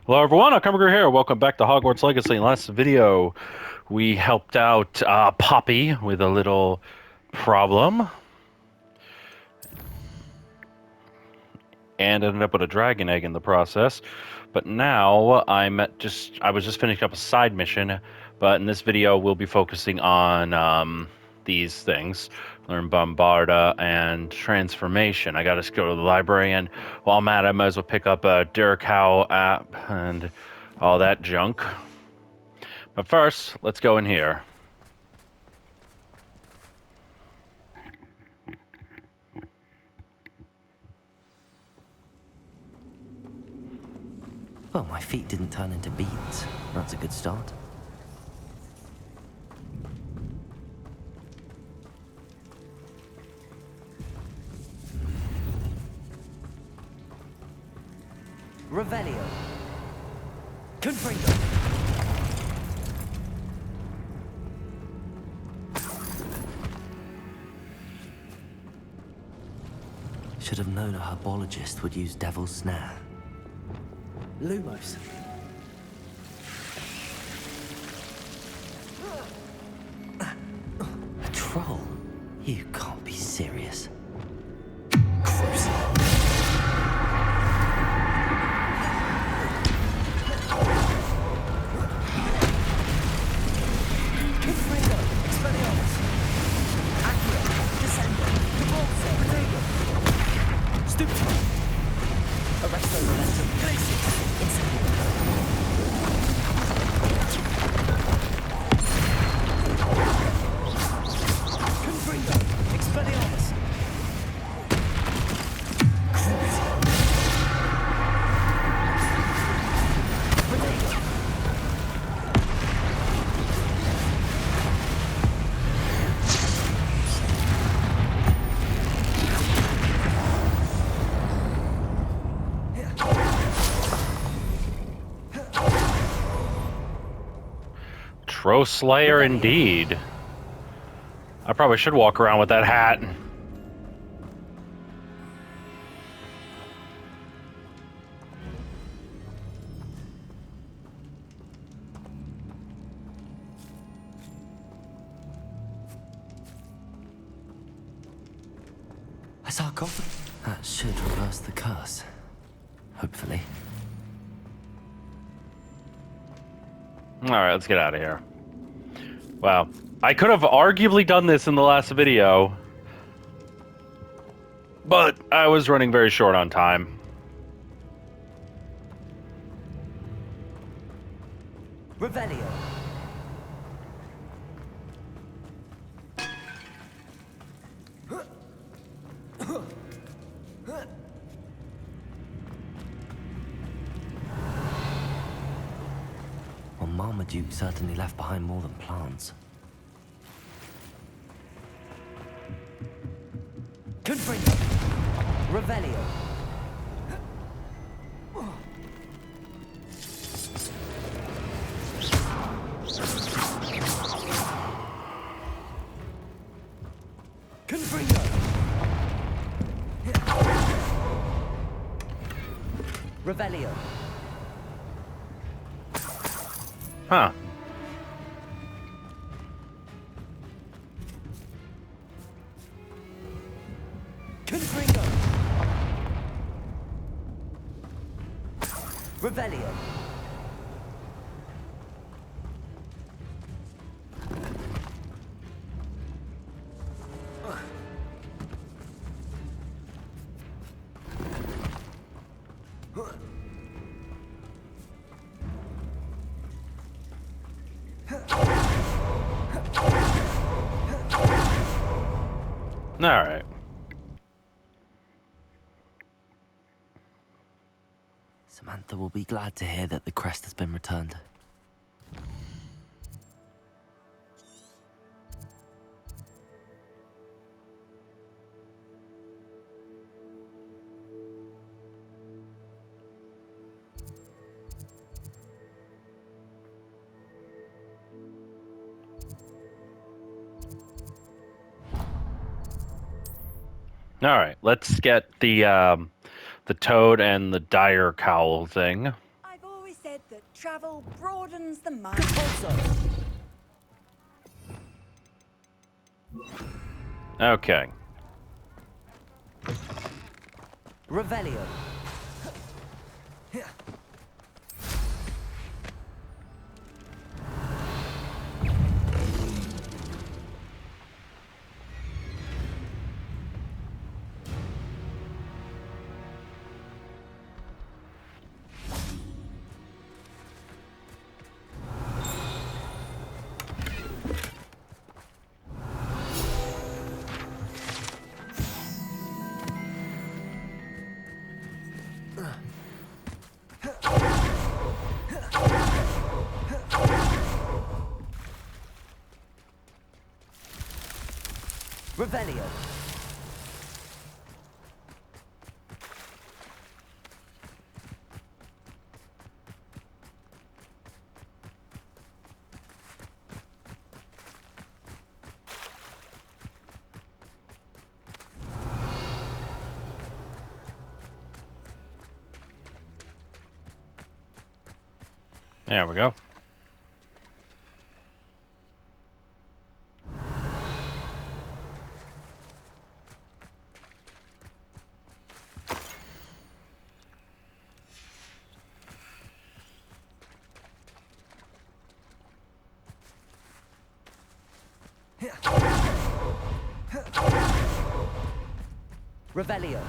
Hello everyone, Alchemicgree here. Welcome back to Hogwarts Legacy. Last video, we helped out Poppy with a little problem and ended up with a dragon egg in the process. But now I was just finishing up a side mission, but in this video we'll be focusing on these things. Learn Bombarda and Transformation. I gotta go to the library, and while I'm at it, I might as well pick up a Durcow app and all that junk. But first, let's go in here. Well, my feet didn't turn into beans. That's a good start. Revelio. Confringo. Should have known a herbologist would use Devil's Snare. Lumos. A troll? You can't be serious. Crucible. Confringo. Expelliarmus. Accio. Descendo. Cabalse. Protego. Stupid. Arresto. Momentum. Glacius. Confringo. Expelliarmus. Troll Slayer indeed. I probably should walk around with that hat. A sarcophagus? That should reverse the curse. Hopefully. Alright, let's get out of here. Wow. I could have arguably done this in the last video, but I was running very short on time. Revelio. Well, Marmaduke certainly left behind more than plants. Confringo. Revelio. Confringo. Revelio. Huh. Confringo. Revelio. All right. Samantha will be glad to hear that the crest has been returned. All right. Let's get the toad and the dire cowl thing. I've always travel broadens the mind. Okay. Revelio. Revelio. There we go. Revelio.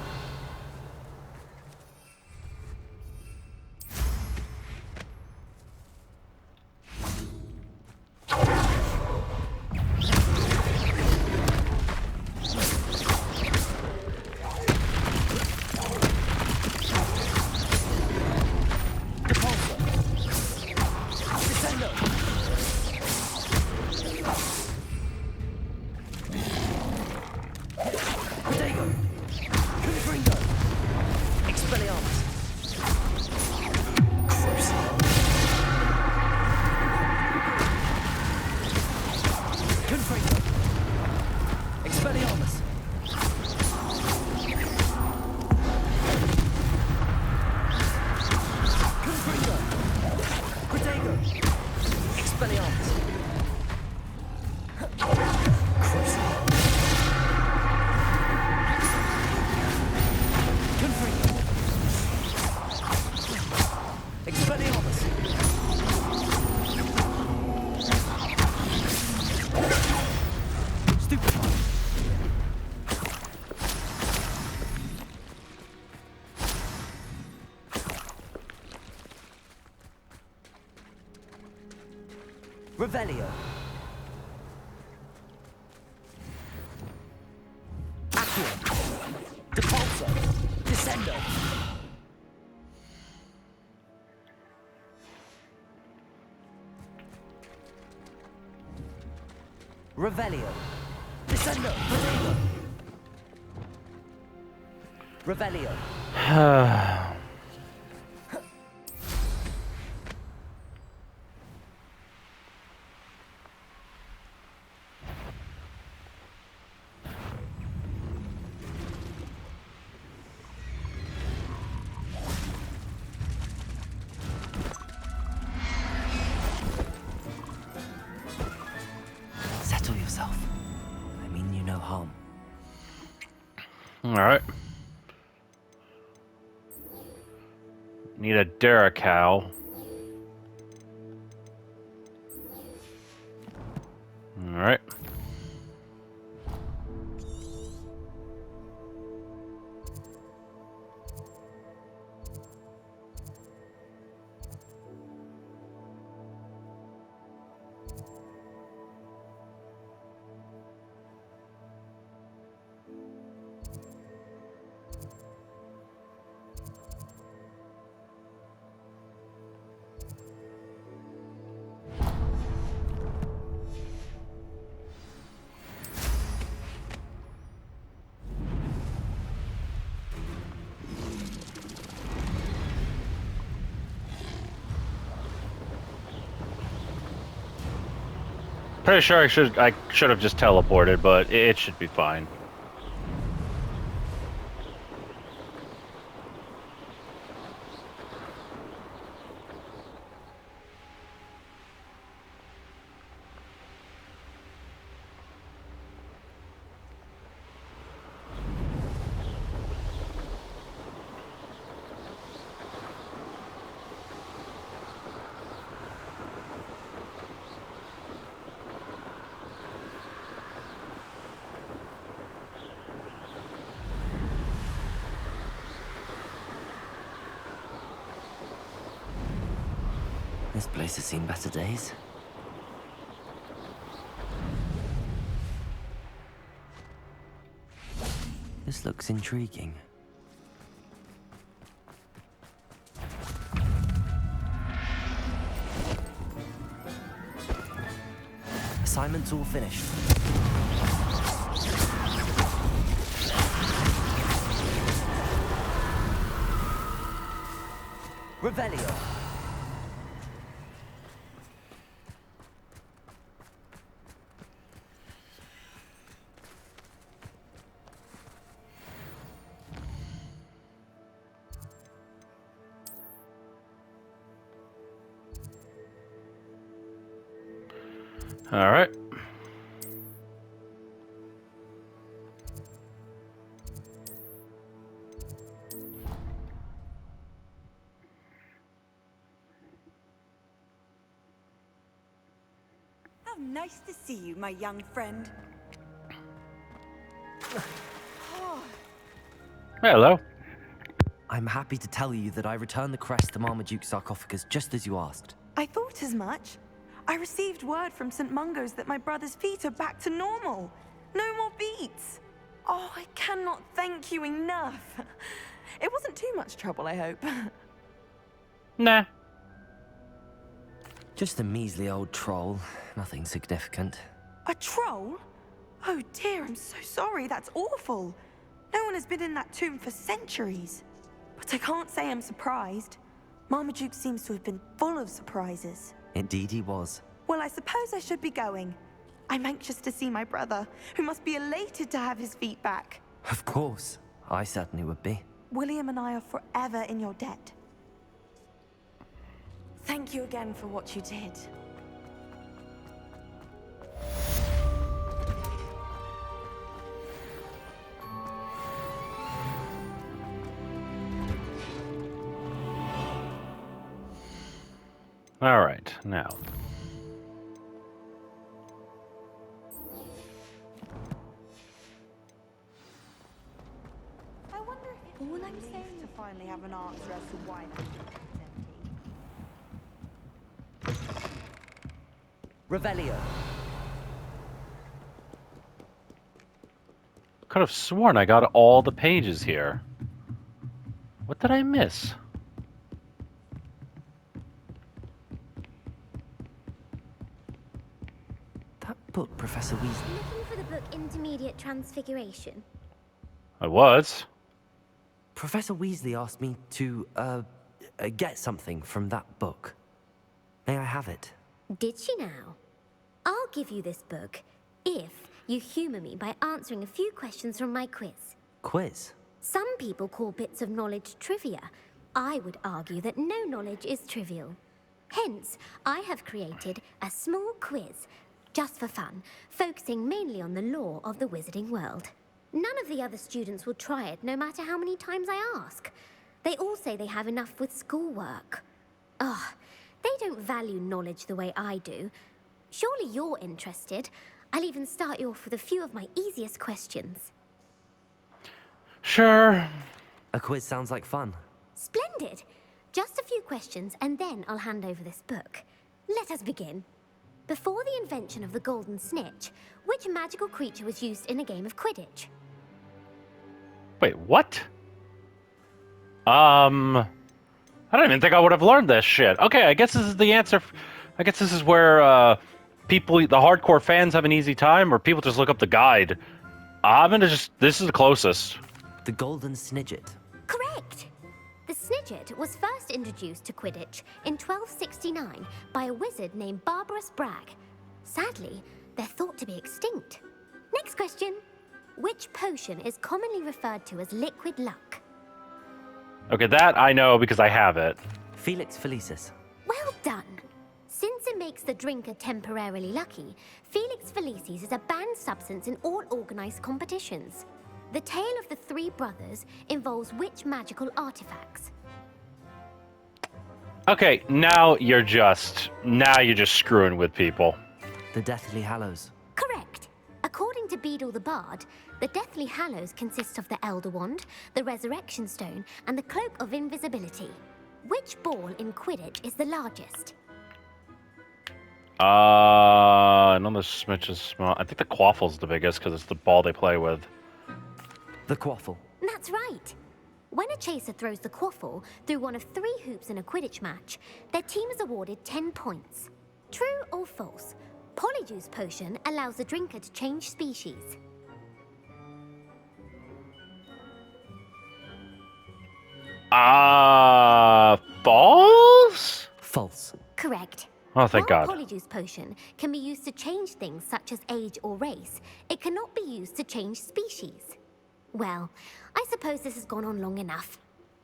Revelio. Accio. Depulso. Descendo. Revelio. Descendo. Revelio. Settle yourself. I mean you no harm. All right. Need a Duracal. All right. Pretty sure I should have just teleported, but it should be fine. This place has seen better days. This looks intriguing. Assignment's all finished. Revelio. All right. How nice to see you, my young friend. Hello. I'm happy to tell you that I returned the crest to Marmaduke's sarcophagus just as you asked. I thought as much. I received word from St. Mungo's that my brother's feet are back to normal. No more beats. Oh, I cannot thank you enough. It wasn't too much trouble, I hope. Nah. Just a measly old troll. Nothing significant. A troll? Oh dear, I'm so sorry. That's awful. No one has been in that tomb for centuries. But I can't say I'm surprised. Marmaduke seems to have been full of surprises. Indeed he was. Well, I suppose I should be going. I'm anxious to see my brother, who must be elated to have his feet back. Of course. I certainly would be. William and I are forever in your debt. Thank you again for what you did. All right, now. I wonder if all I'm saying to finally have an answer as to why that is empty. Revelio. Could have sworn I got all the pages here. What did I miss? That book, Professor Weasley. Looking for the book Intermediate Transfiguration? I was. Professor Weasley asked me to, get something from that book. May I have it? Did she now? I'll give you this book if you humour me by answering a few questions from my quiz. Quiz? Some people call bits of knowledge trivia. I would argue that no knowledge is trivial. Hence, I have created a small quiz, just for fun, focusing mainly on the lore of the wizarding world. None of the other students will try it, no matter how many times I ask. They all say they have enough with schoolwork. Ugh, they don't value knowledge the way I do. Surely you're interested. I'll even start you off with a few of my easiest questions. Sure. A quiz sounds like fun. Splendid! Just a few questions, and then I'll hand over this book. Let us begin. Before the invention of the golden snitch, which magical creature was used in a game of Quidditch? Wait, what? I don't even think I would have learned this shit. Okay, I guess this is the answer. I guess this is where, people, the hardcore fans have an easy time, or people just look up the guide. I'm gonna this is the closest. The Golden Snidget. Correct! The Snidget was first introduced to Quidditch in 1269 by a wizard named Barbarous Bragg. Sadly, they're thought to be extinct. Next question. Which potion is commonly referred to as liquid luck? Okay, that I know because I have it. Felix Felicis. Well done! Since it makes the drinker temporarily lucky, Felix Felicis is a banned substance in all organized competitions. The tale of the three brothers involves which magical artifacts? Okay, now you're just screwing with people. The Deathly Hallows. Correct. According to Beedle the Bard, the Deathly Hallows consist of the Elder Wand, the Resurrection Stone, and the Cloak of Invisibility. Which ball in Quidditch is the largest? I know the Smidge is small. I think the Quaffle's the biggest because it's the ball they play with. The quaffle. That's right. When a chaser throws the quaffle through one of 3 hoops in a Quidditch match, their team is awarded 10 points. True or false? Polyjuice potion allows the drinker to change species. False? False. Correct. Oh, thank While God. Polyjuice potion can be used to change things such as age or race, it cannot be used to change species. Well, I suppose this has gone on long enough.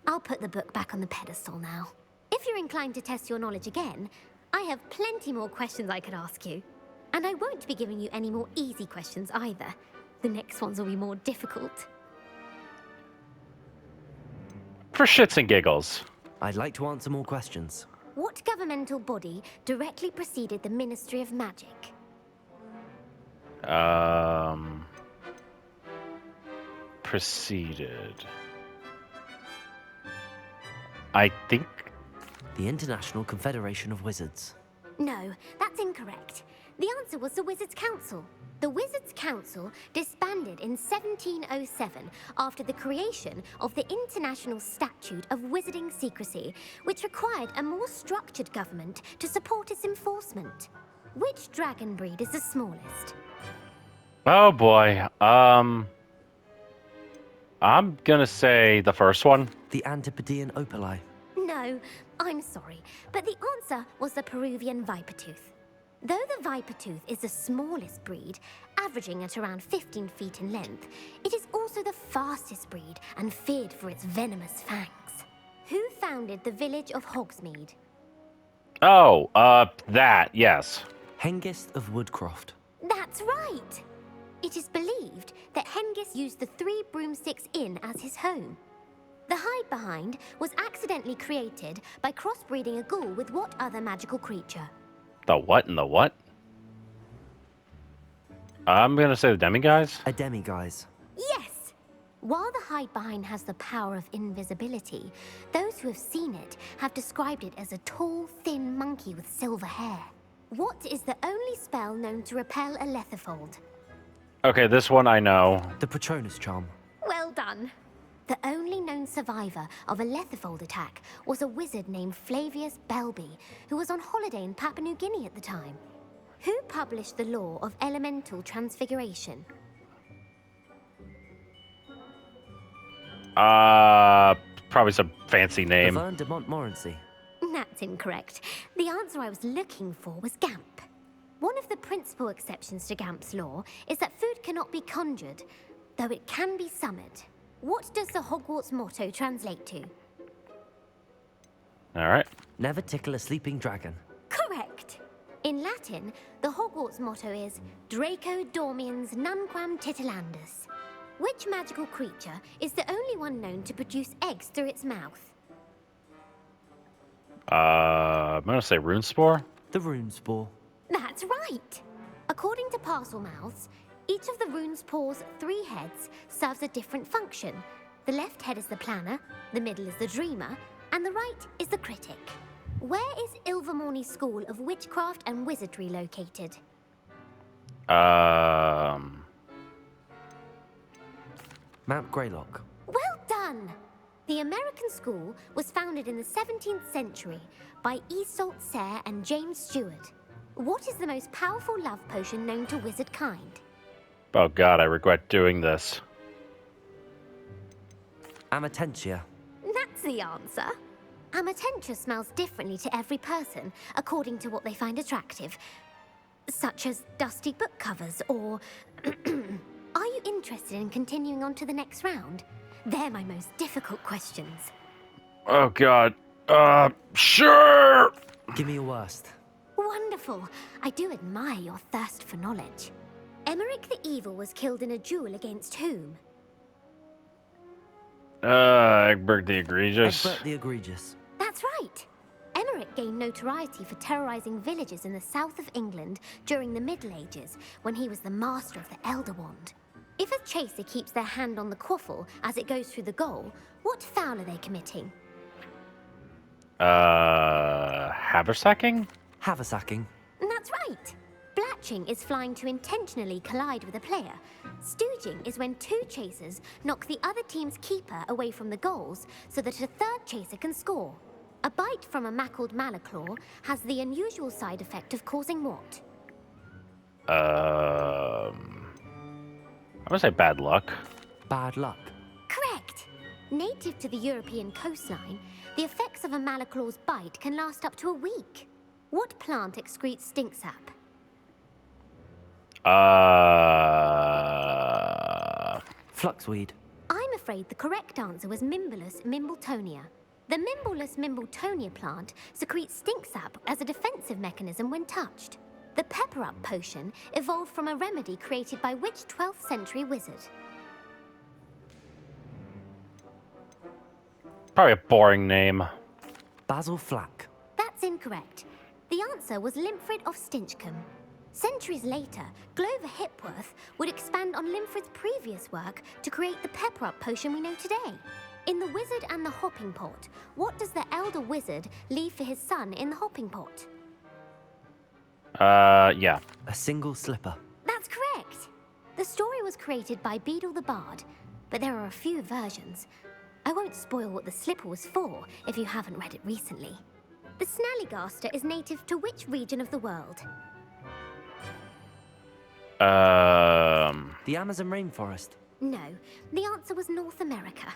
I'll put the book back on the pedestal now. If you're inclined to test your knowledge again, I have plenty more questions I could ask you. And I won't be giving you any more easy questions either. The next ones will be more difficult. For shits and giggles. I'd like to answer more questions. What governmental body directly preceded the Ministry of Magic? Preceded. I think. The International Confederation of Wizards. No, that's incorrect. The answer was the Wizards' Council. The Wizards' Council disbanded in 1707 after the creation of the International Statute of Wizarding Secrecy, which required a more structured government to support its enforcement. Which dragon breed is the smallest? Oh boy. I'm gonna say the first one. The Antipodean Opali. No, I'm sorry, but the answer was the Peruvian Vipertooth. Though the Vipertooth is the smallest breed, averaging at around 15 feet in length, it is also the fastest breed and feared for its venomous fangs. Who founded the village of Hogsmeade? Oh, that, yes. Hengist of Woodcroft. That's right! It is believed that Hengist used the 3 Broomsticks Inn as his home. The hide-behind was accidentally created by crossbreeding a ghoul with what other magical creature? The what and the what? I'm gonna say the demiguise. A demiguise. Yes! While the hide-behind has the power of invisibility, those who have seen it have described it as a tall, thin monkey with silver hair. What is the only spell known to repel a lethifold? Okay, this one I know. The Patronus charm. Well done. The only known survivor of a lethifold attack was a wizard named Flavius Belby, who was on holiday in Papua New Guinea at the time. Who published the law of elemental transfiguration? Probably some fancy name. Laverne de Montmorency. That's incorrect. The answer I was looking for was Gamp. One of the principal exceptions to Gamp's law is that food cannot be conjured, though it can be summoned. What does the Hogwarts motto translate to? All right. Never tickle a sleeping dragon. Correct. In Latin, the Hogwarts motto is Draco Dormiens Nunquam Titilandus. Which magical creature is the only one known to produce eggs through its mouth? I'm gonna say Runespore. The Runespore. That's right. According to Parselmouths, each of the Runespore's 3 heads serves a different function. The left head is the planner, the middle is the dreamer, and the right is the critic. Where is Ilvermorny School of Witchcraft and Wizardry located? Mount Greylock. Well done! The American school was founded in the 17th century by Iseult Sayre and James Stewart. What is the most powerful love potion known to wizard kind? Oh God, I regret doing this. Amatentia. That's the answer. Amatentia smells differently to every person, according to what they find attractive. Such as dusty book covers, or... Are you interested in continuing on to the next round? They're my most difficult questions. Oh God. Sure. Give me your worst. Wonderful. I do admire your thirst for knowledge. Emeric the Evil was killed in a duel against whom? Egbert the Egregious. Egbert the Egregious. That's right. Emeric gained notoriety for terrorizing villages in the south of England during the Middle Ages, when he was the master of the Elder Wand. If a chaser keeps their hand on the quaffle as it goes through the goal, what foul are they committing? Haversacking? Haversacking. That's right. Stooching is flying to intentionally collide with a player. Stooging is when two chasers knock the other team's keeper away from the goals so that a third chaser can score. A bite from a mackled malaclaw has the unusual side effect of causing what? I'm gonna say bad luck. Bad luck. Correct! Native to the European coastline, the effects of a malaclaw's bite can last up to a week. What plant excretes stink sap? Fluxweed. I'm afraid the correct answer was Mimbulus mimbletonia. The Mimbulus mimbletonia plant secretes stink sap as a defensive mechanism when touched. The pepper-up potion evolved from a remedy created by which 12th century wizard? Probably a boring name. Basil Flack. That's incorrect. The answer was Limfrid of Stinchcombe. Centuries later, Glover Hipworth would expand on Limfrid's previous work to create the pepper-up potion we know today. In The Wizard and the Hopping Pot, what does the elder wizard leave for his son in the hopping pot? Yeah. A single slipper. That's correct. The story was created by Beadle the Bard, but there are a few versions. I won't spoil what the slipper was for if you haven't read it recently. The Snallygaster is native to which region of the world? The Amazon rainforest. No, the answer was North America.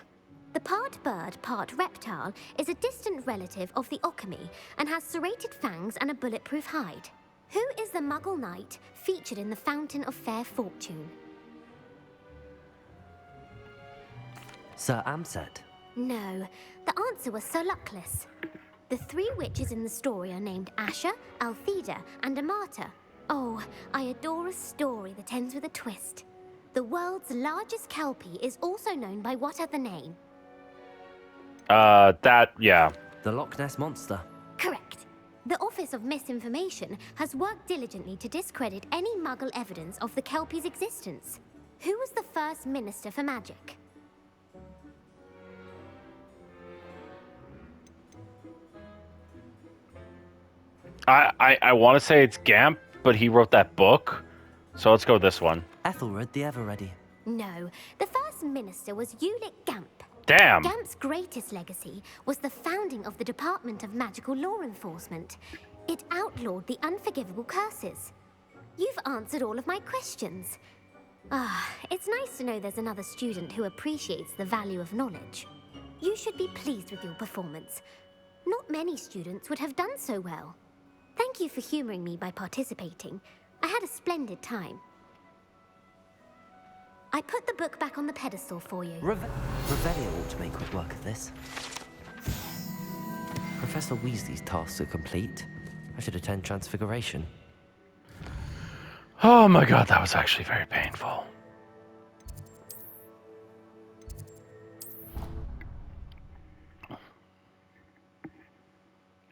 The part bird, part reptile is a distant relative of the Alchemicgree and has serrated fangs and a bulletproof hide. Who is the Muggle knight featured in the Fountain of Fair Fortune? Sir Amset. No, the answer was Sir Luckless. The three witches in the story are named Asher, Altheda, and Amata. Oh, I adore a story that ends with a twist. The world's largest kelpie is also known by what other name? Yeah. The Loch Ness Monster. Correct. The Office of Misinformation has worked diligently to discredit any Muggle evidence of the kelpie's existence. Who was the first Minister for Magic? I want to say it's Gamp, but he wrote that book. So let's go with this one. Ethelred the Ever-Ready. No, the first minister was Ulick Gamp. Damn. Gamp's greatest legacy was the founding of the Department of Magical Law Enforcement. It outlawed the unforgivable curses. You've answered all of my questions. It's nice to know there's another student who appreciates the value of knowledge. You should be pleased with your performance. Not many students would have done so well. Thank you for humoring me by participating. I had a splendid time. I put the book back on the pedestal for you. Revelio ought to make quick work of this. Professor Weasley's tasks are complete. I should attend Transfiguration. Oh my god, that was actually very painful.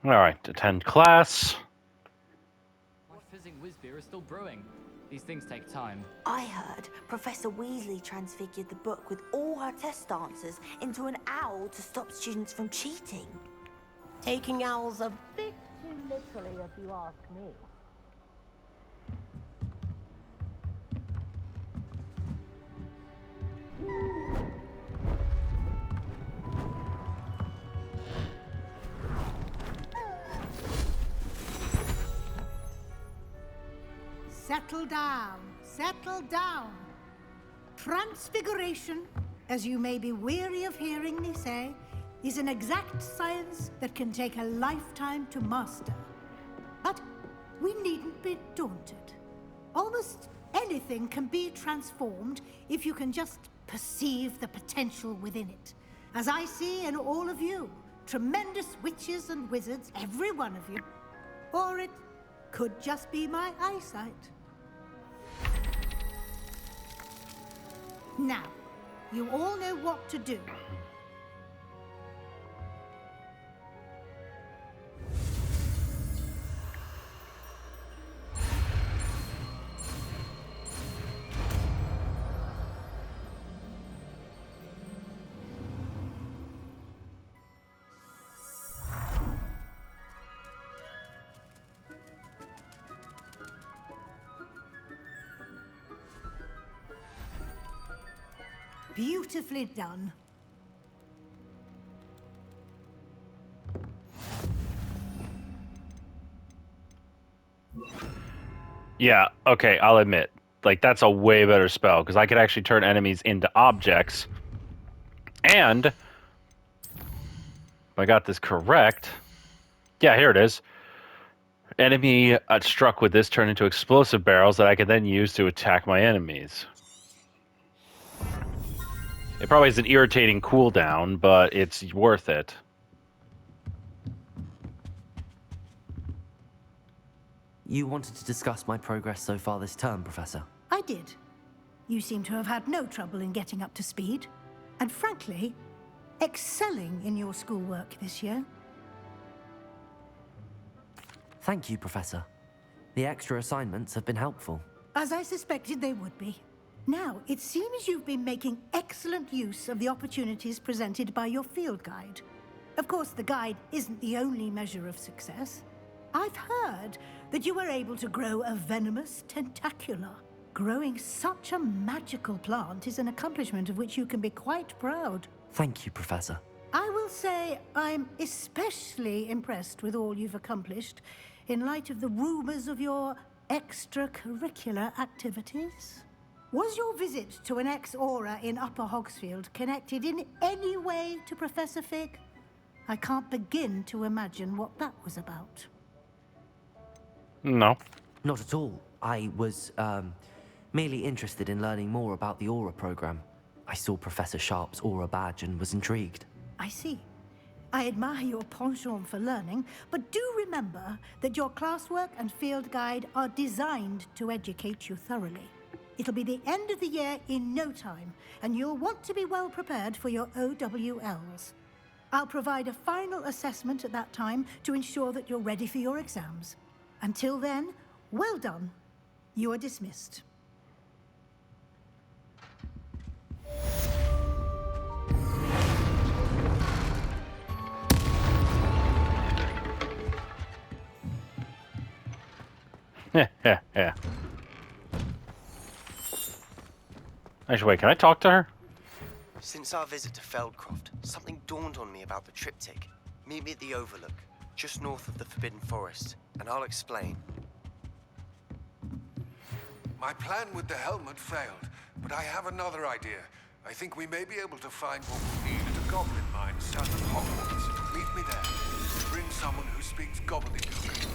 Alright, attend class. Fizzing whiz-beer is still brewing. These things take time. I heard Professor Weasley transfigured the book with all her test answers into an owl to stop students from cheating. Taking owls a bit too literally, if you ask me. Settle down, settle down. Transfiguration, as you may be weary of hearing me say, is an exact science that can take a lifetime to master. But we needn't be daunted. Almost anything can be transformed if you can just perceive the potential within it. As I see in all of you, tremendous witches and wizards, every one of you. Or it could just be my eyesight. Now, you all know what to do. Beautifully done. Yeah, okay, I'll admit. Like, that's a way better spell, because I could actually turn enemies into objects. And, if I got this correct... Yeah, here it is. Enemy struck with this turn into explosive barrels that I can then use to attack my enemies. It probably is an irritating cooldown, but it's worth it. You wanted to discuss my progress so far this term, Professor? I did. You seem to have had no trouble in getting up to speed. And frankly, excelling in your schoolwork this year. Thank you, Professor. The extra assignments have been helpful. As I suspected they would be. Now, it seems you've been making excellent use of the opportunities presented by your field guide. Of course, the guide isn't the only measure of success. I've heard that you were able to grow a venomous tentacula. Growing such a magical plant is an accomplishment of which you can be quite proud. Thank you, Professor. I will say I'm especially impressed with all you've accomplished in light of the rumors of your extracurricular activities. Was your visit to an ex-aura in Upper Hogsfield connected in any way to Professor Fig? I can't begin to imagine what that was about. No. Not at all. I was, merely interested in learning more about the Aura program. I saw Professor Sharp's Aura badge and was intrigued. I see. I admire your penchant for learning, but do remember that your classwork and field guide are designed to educate you thoroughly. It'll be the end of the year in no time, and you'll want to be well prepared for your O.W.Ls. I'll provide a final assessment at that time to ensure that you're ready for your exams. Until then, well done. You are dismissed. Yeah. Actually, wait, can I talk to her? Since our visit to Feldcroft, something dawned on me about the triptych. Meet me at the Overlook, just north of the Forbidden Forest, and I'll explain. My plan with the helmet failed, but I have another idea. I think we may be able to find what we need at a goblin mine south of Hogwarts. Meet me there. Bring someone who speaks gobbledygook.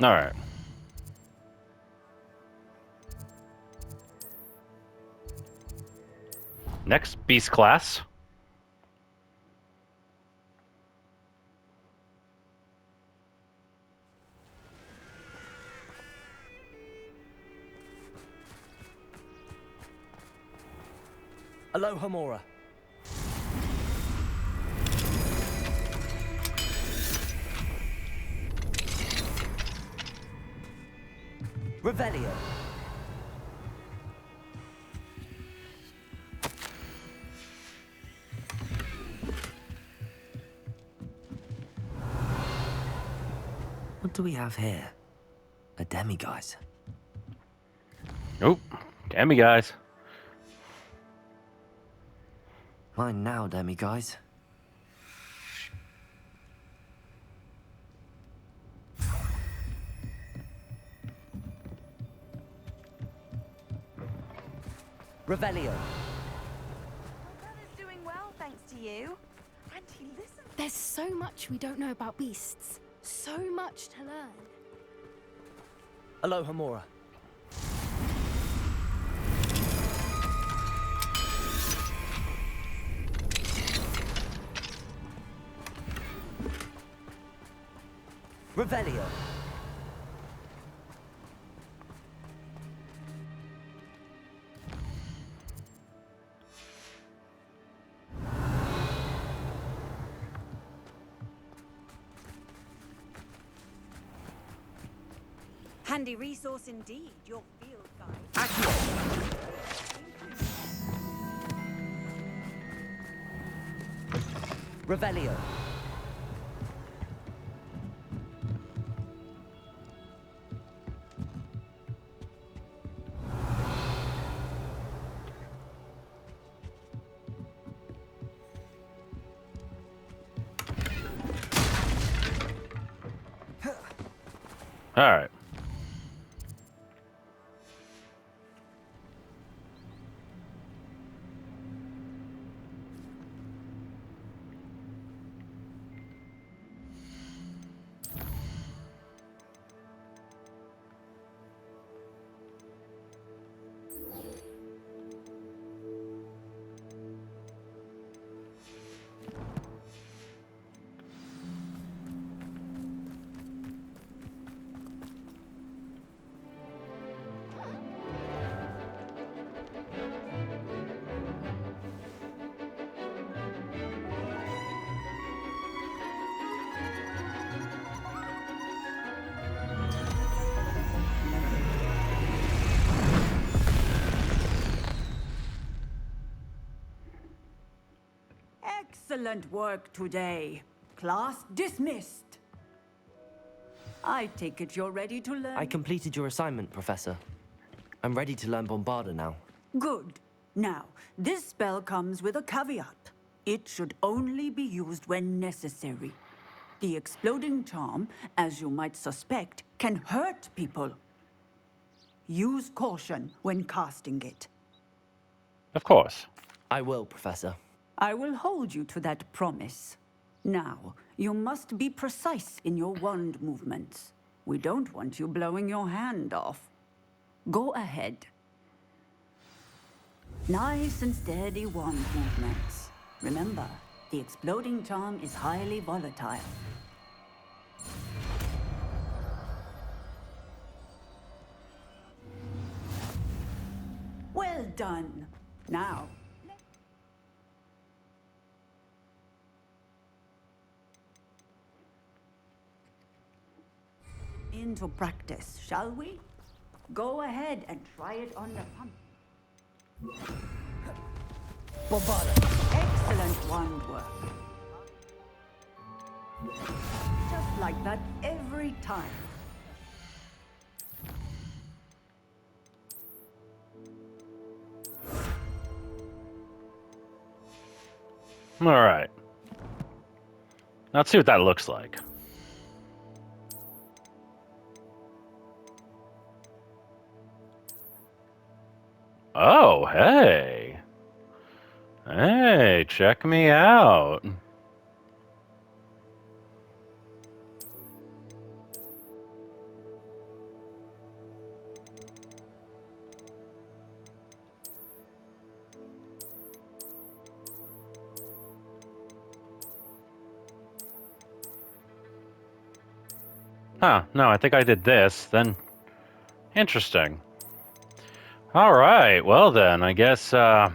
All right. Next, beast class. Aloha Mora. Revelio. What do we have here? A demiguise. Oh, damn me, guys. Mine now, demiguise. Revelio. Brother's doing well, thanks to you. And he listens. There's so much we don't know about beasts. So much to learn. Aloha Mora. Revelio. Handy resource indeed, your field guide. Revelio. All right. Excellent work today. Class dismissed. I take it you're ready to learn? I completed your assignment, Professor. I'm ready to learn Bombarda now. Good. Now, this spell comes with a caveat. It should only be used when necessary. The exploding charm, as you might suspect, can hurt people. Use caution when casting it. Of course. I will, Professor. I will hold you to that promise. Now, you must be precise in your wand movements. We don't want you blowing your hand off. Go ahead. Nice and steady wand movements. Remember, the exploding charm is highly volatile. Well done. Now, into practice, shall we? Go ahead and try it on the pump. Bombarda. Excellent wand work. Just like that every time. All right. Let's see what that looks like. Oh, hey. Hey, check me out. Huh, no, I think I did this, then... Interesting. Alright, well then, I guess, I'll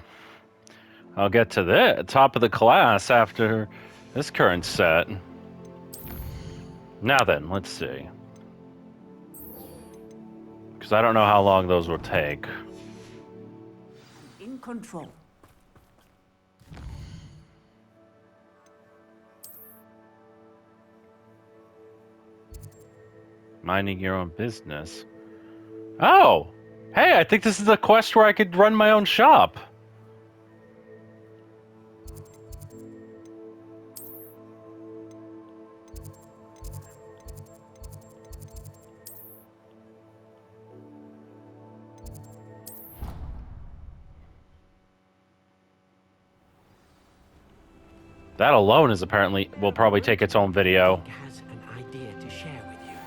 get to the top of the class after this current set. Now then, let's see. Because I don't know how long those will take. In control. Minding your own business. Oh! Hey, I think this is a quest where I could run my own shop. That alone is apparently will probably take its own video. Has an idea to share with you.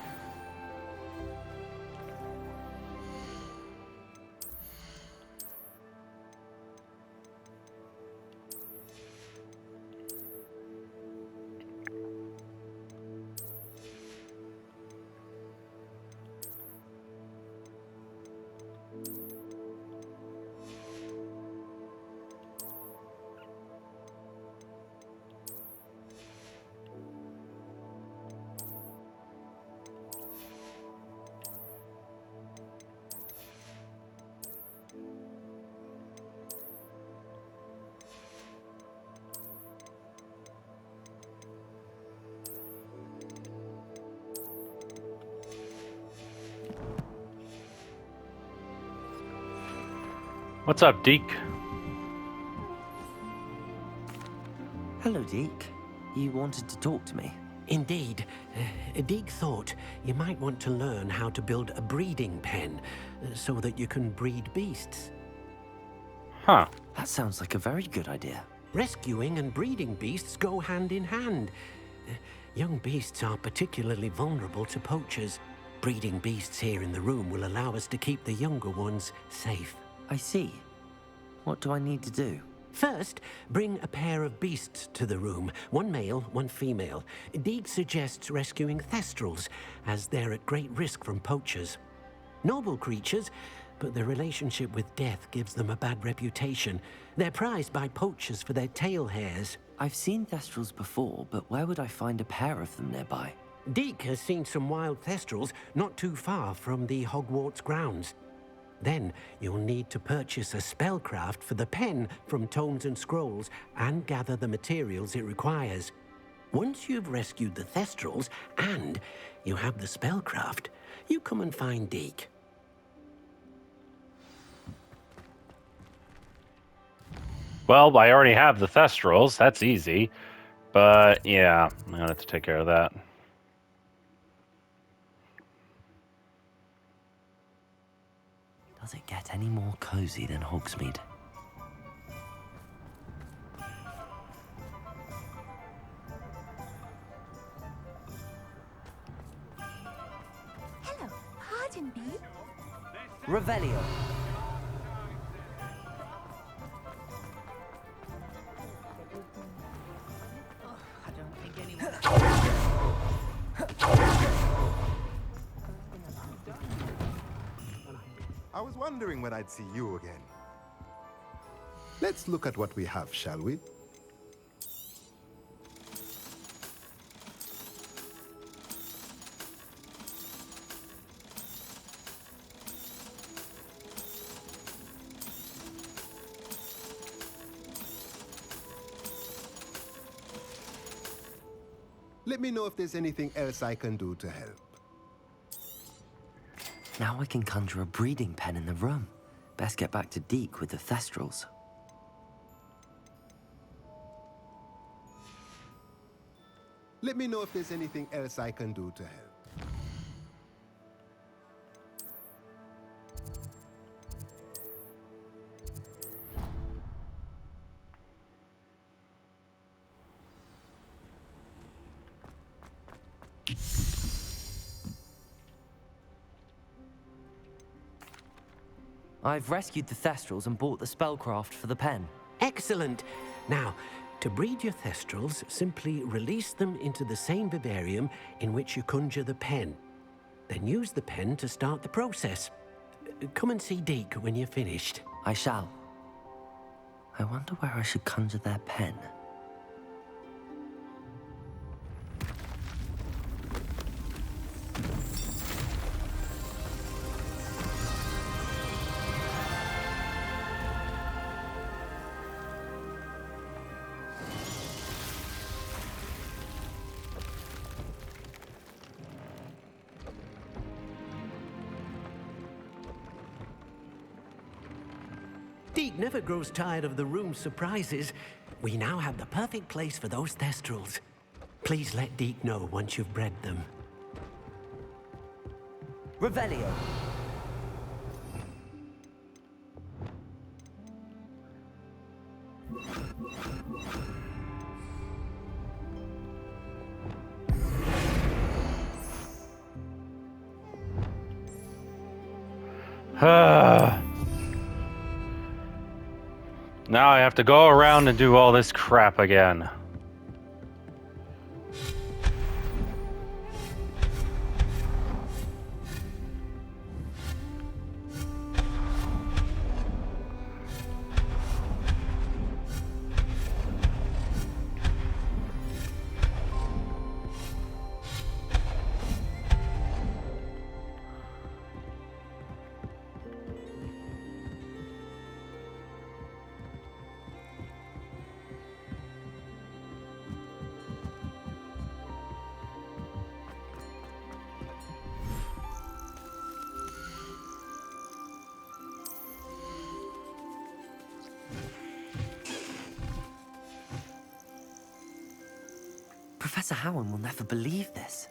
What's up, Deke? Hello, Deke. You wanted to talk to me? Indeed. Deke thought you might want to learn how to build a breeding pen so that you can breed beasts. Huh. That sounds like a very good idea. Rescuing and breeding beasts go hand in hand. Young beasts are particularly vulnerable to poachers. Breeding beasts here in the room will allow us to keep the younger ones safe. I see. What do I need to do? First, bring a pair of beasts to the room. One male, one female. Deke suggests rescuing thestrals, as they're at great risk from poachers. Noble creatures, but their relationship with death gives them a bad reputation. They're prized by poachers for their tail hairs. I've seen thestrals before, but where would I find a pair of them nearby? Deke has seen some wild thestrals not too far from the Hogwarts grounds. Then you'll need to purchase a spellcraft for the pen from Tomes and Scrolls and gather the materials it requires. Once you've rescued the thestrals and you have the spellcraft, you come and find Deke. Well, I already have the thestrals. That's easy. But, yeah, I'm going to have to take care of that. Does it get any more cozy than Hogsmeade? Hello, pardon me. Revelio. I was wondering when I'd see you again. Let's look at what we have, shall we? Let me know if there's anything else I can do to help. Now I can conjure a breeding pen in the room. Best get back to Deke with the thestrals. Let me know if there's anything else I can do to help. I've rescued the thestrals and bought the spellcraft for the pen. Excellent! Now, to breed your thestrals, simply release them into the same vivarium in which you conjure the pen. Then use the pen to start the process. Come and see Deke when you're finished. I shall. I wonder where I should conjure their pen. Deke never grows tired of the room's surprises. We now have the perfect place for those thestrals. Please let Deke know once you've bred them. Revelio. Now I have to go around and do all this crap again. Professor Howard will never believe this.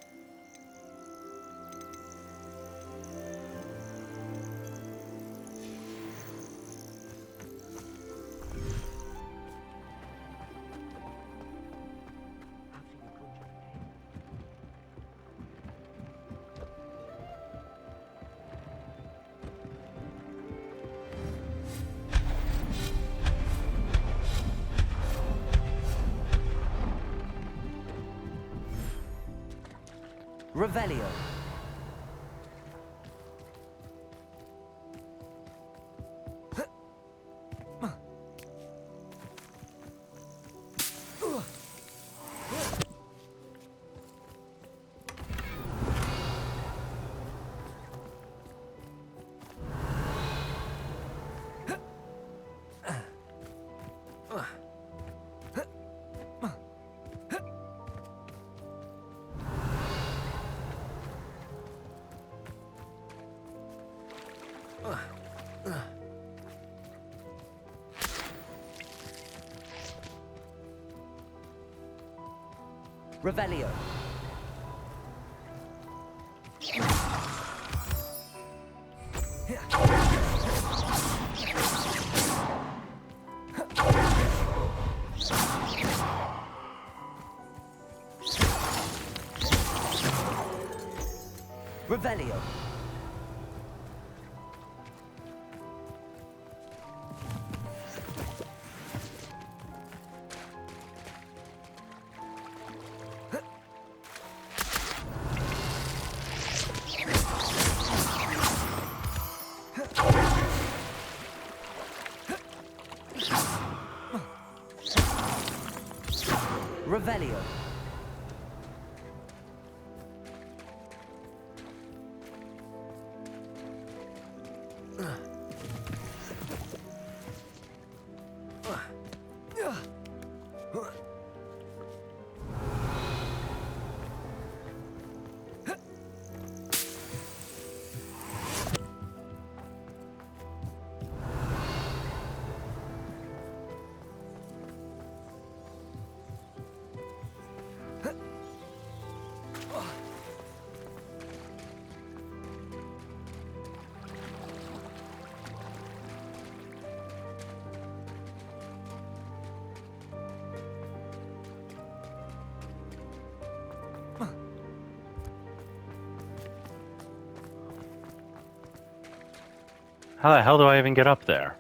Revelio. Revelio. Revelio. Revelio. How the hell do I even get up there?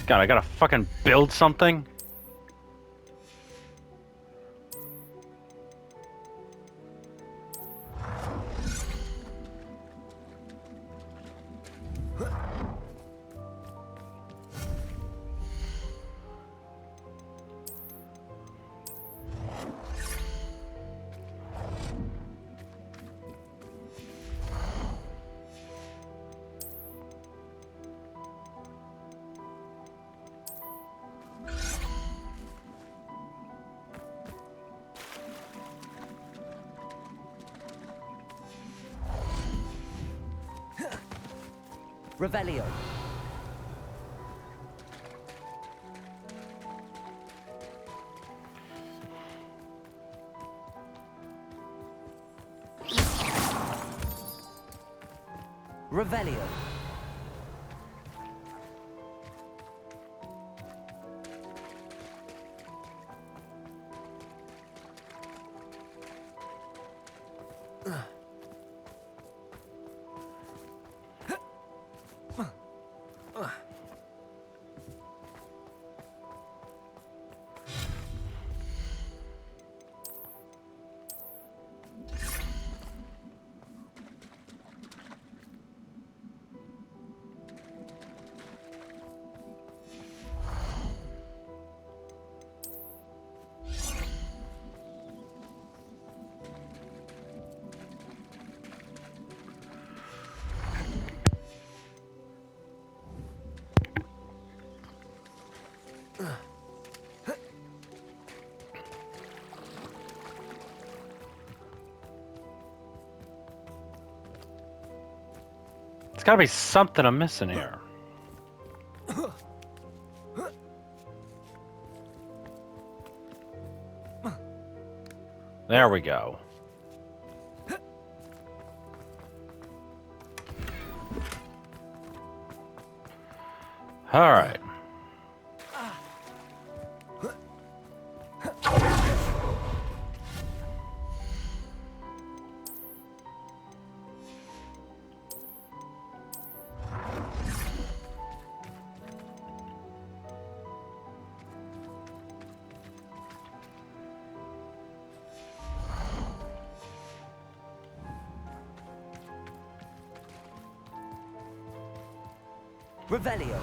God, I gotta fucking build something? Revelio. Revelio. gotta be something I'm missing here. There we go. All right. Revelio.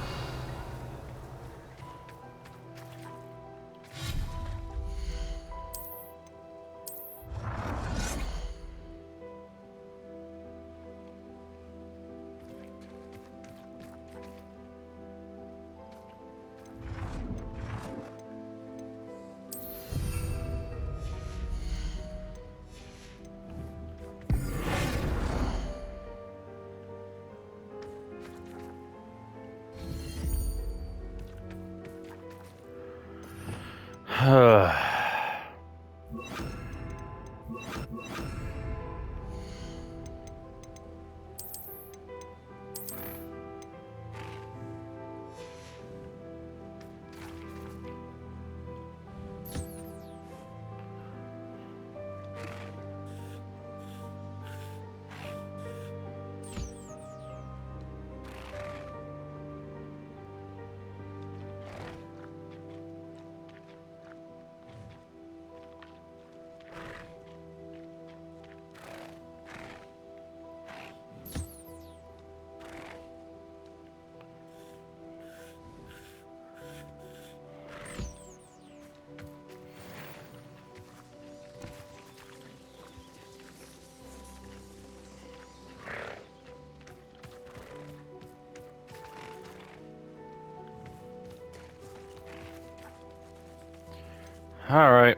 All right.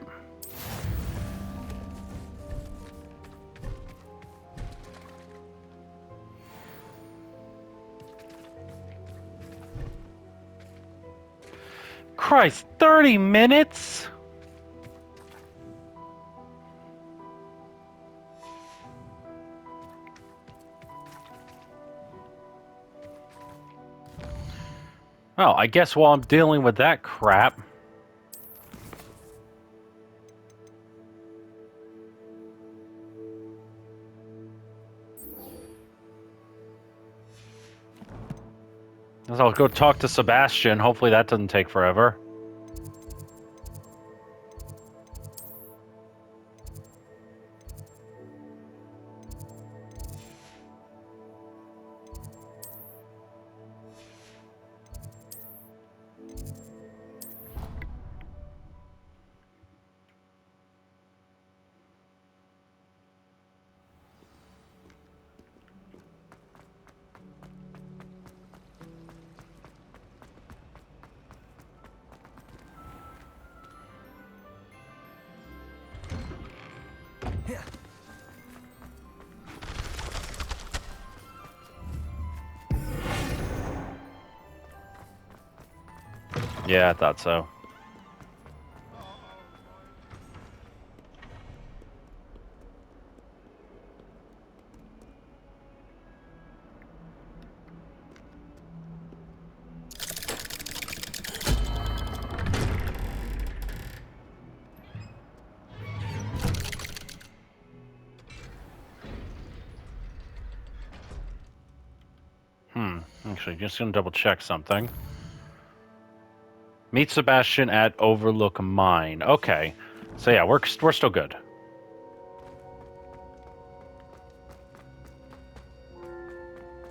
Christ, 30 minutes? Well, I guess while I'm dealing with that crap... I'll go talk to Sebastian. Hopefully that doesn't take forever. Yeah, I thought so. Actually, just gonna double check something. Meet Sebastian at Overlook Mine. Okay, so yeah, we're still good.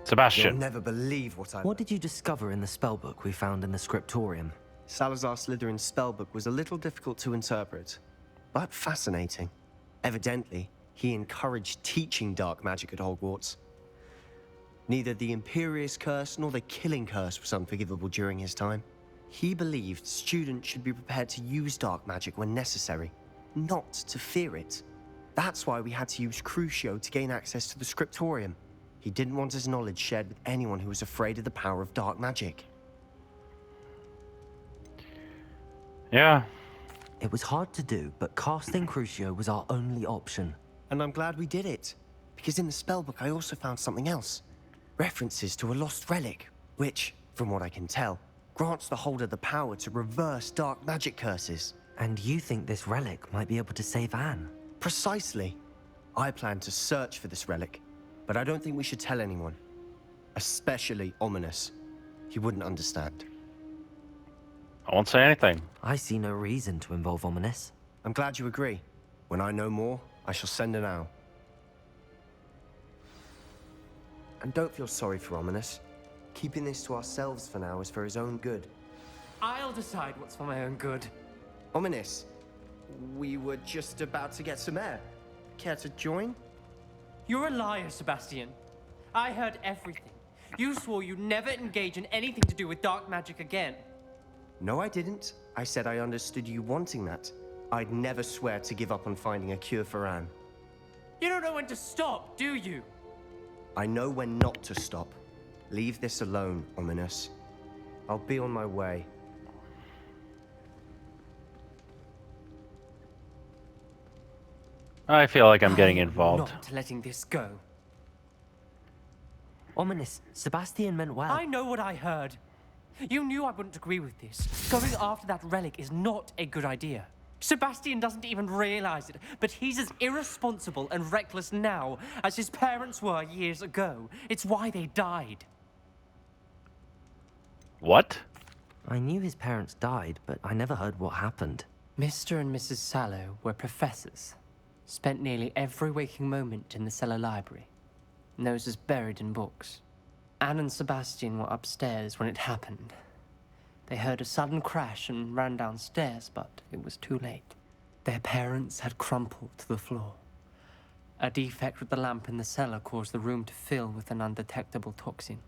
Sebastian. You'll never believe what I... What did you discover in the spellbook we found in the scriptorium? Salazar Slytherin's spellbook was a little difficult to interpret, but fascinating. Evidently, he encouraged teaching dark magic at Hogwarts. Neither the Imperious Curse nor the Killing Curse was unforgivable during his time. He believed students should be prepared to use dark magic when necessary, not to fear it. That's why we had to use Crucio to gain access to the scriptorium. He didn't want his knowledge shared with anyone who was afraid of the power of dark magic. Yeah. It was hard to do, but casting Crucio was our only option. And I'm glad we did it, because in the spellbook I also found something else. References to a lost relic, which, from what I can tell, grants the holder the power to reverse dark magic curses. And you think this relic might be able to save Anne? Precisely. I plan to search for this relic, but I don't think we should tell anyone. Especially Ominous. He wouldn't understand. I won't say anything. I see no reason to involve Ominous. I'm glad you agree. When I know more, I shall send an owl. And don't feel sorry for Ominous. Keeping this to ourselves for now is for his own good. I'll decide what's for my own good. Ominous, we were just about to get some air. Care to join? You're a liar, Sebastian. I heard everything. You swore you'd never engage in anything to do with dark magic again. No, I didn't. I said I understood you wanting that. I'd never swear to give up on finding a cure for Anne. You don't know when to stop, do you? I know when not to stop. Leave this alone, Ominous. I'll be on my way. I feel like I'm getting involved. Not letting this go. Ominous, Sebastian meant well. I know what I heard. You knew I wouldn't agree with this. Going after that relic is not a good idea. Sebastian doesn't even realize it, but he's as irresponsible and reckless now as his parents were years ago. It's why they died. What? I knew his parents died, but I never heard what happened. Mr. and Mrs. Sallow were professors. Spent nearly every waking moment in the cellar library. Noses buried in books. Anne and Sebastian were upstairs when it happened. They heard a sudden crash and ran downstairs, but it was too late. Their parents had crumpled to the floor. A defect with the lamp in the cellar caused the room to fill with an undetectable toxin.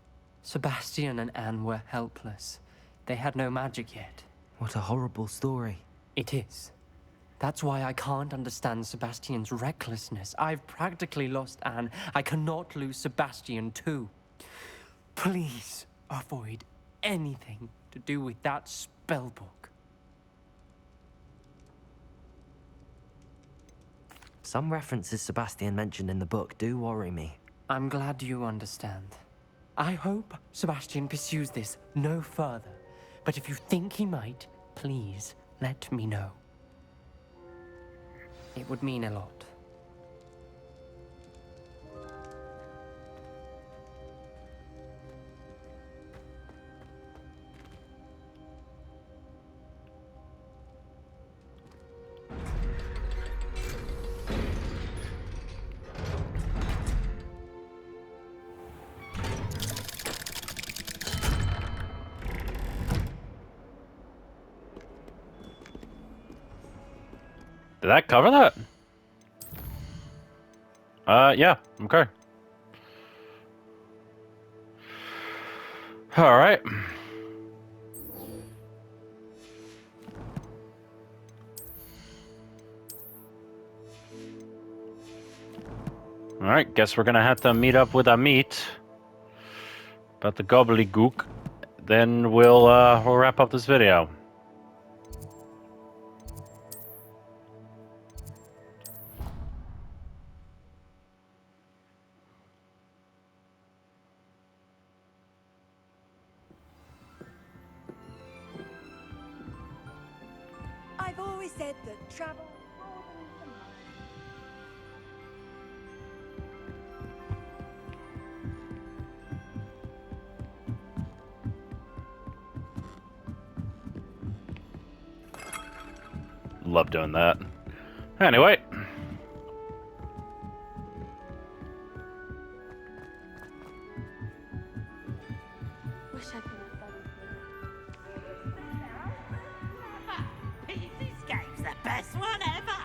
Sebastian and Anne were helpless. They had no magic yet. What a horrible story. It is. That's why I can't understand Sebastian's recklessness. I've practically lost Anne. I cannot lose Sebastian too. Please avoid anything to do with that spellbook. Some references Sebastian mentioned in the book do worry me. I'm glad you understand. I hope Sebastian pursues this no further. But if you think he might, please let me know. It would mean a lot. Did that cover that? Yeah, okay. All right. All right, guess we're gonna have to meet up with Amit about the gobbledygook. Then we'll wrap up this video. I've always said that travel. Love doing that. Anyway. Wish I could have done This game's the best one ever!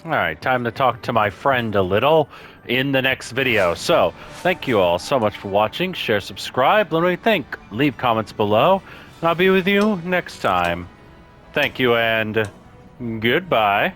Alright, time to talk to my friend a little in the next video. So, thank you all so much for watching. Share, subscribe, let me know what you think. Leave comments below, and I'll be with you next time. Thank you and goodbye.